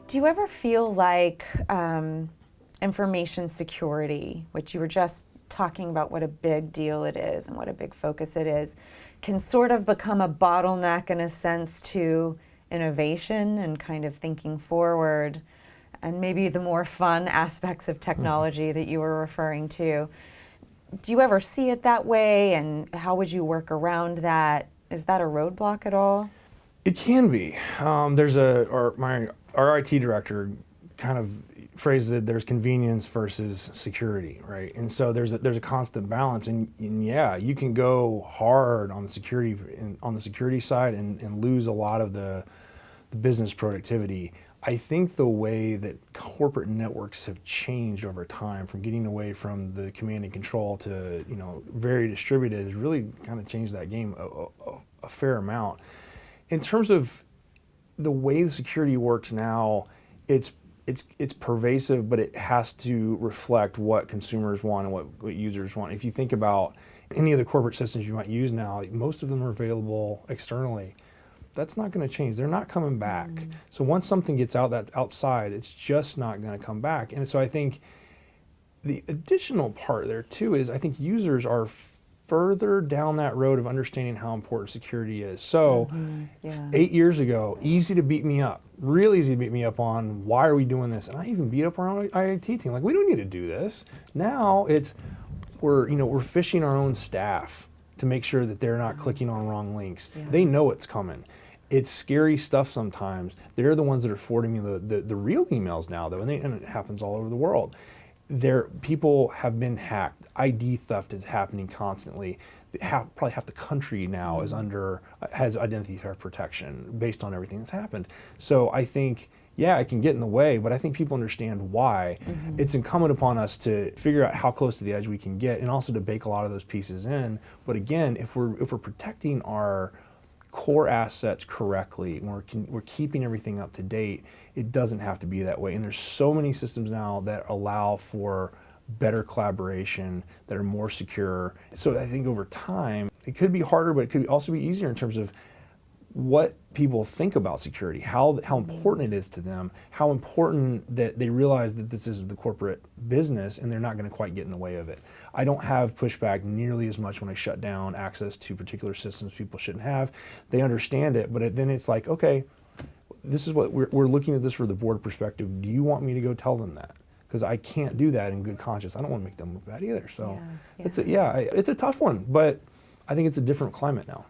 Do you ever feel like information security, which you were just talking about what a big deal it is and what a big focus it is, can sort of become a bottleneck in a sense to innovation and kind of thinking forward, and maybe the more fun aspects of technology that you were referring to? Do you ever see it that way, and how would you work around that? Is that a roadblock at all? It can be. Our IT director kind of phrased it, there's convenience versus security, right? And so there's a constant balance, and yeah, you can go hard on the security side and lose a lot of the business productivity. I think the way that corporate networks have changed over time, from getting away from the command and control to very distributed, has really kind of changed that game a fair amount. In terms of the way the security works now, it's pervasive, but it has to reflect what consumers want and what users want. If you think about any of the corporate systems you might use now, most of them are available externally. That's not going to change. They're not coming back. So once something gets out that's outside, it's just not going to come back. And so I think the additional part there too is I think users are further down that road of understanding how important security is. So 8 years ago, easy to beat me up, real easy to beat me up on why are we doing this? And I even beat up our own IT team. Like, we don't need to do this. Now we're fishing our own staff to make sure that they're not clicking on wrong links. They know it's coming. It's scary stuff sometimes. They're the ones that are forwarding me the real emails now, though, and it happens all over the world. People have been hacked. ID theft is happening constantly. Probably half the country now has identity theft protection based on everything that's happened. So I think, yeah, it can get in the way, but I think people understand why. It's incumbent upon us to figure out how close to the edge we can get, and also to bake a lot of those pieces in. But again, if we're protecting our core assets correctly, and we're keeping everything up to date, it doesn't have to be that way. And there's so many systems now that allow for better collaboration, that are more secure. So I think over time, it could be harder, but it could also be easier in terms of what people think about security, how important it is to them, how important that they realize that this is the corporate business and they're not going to quite get in the way of it. I don't have pushback nearly as much when I shut down access to particular systems people shouldn't have. They understand it, but then it's like, okay, this is what we're looking at this for the board perspective. Do you want me to go tell them that? Because I can't do that in good conscience. I don't want to make them look bad either. So it's a tough one, but I think it's a different climate now.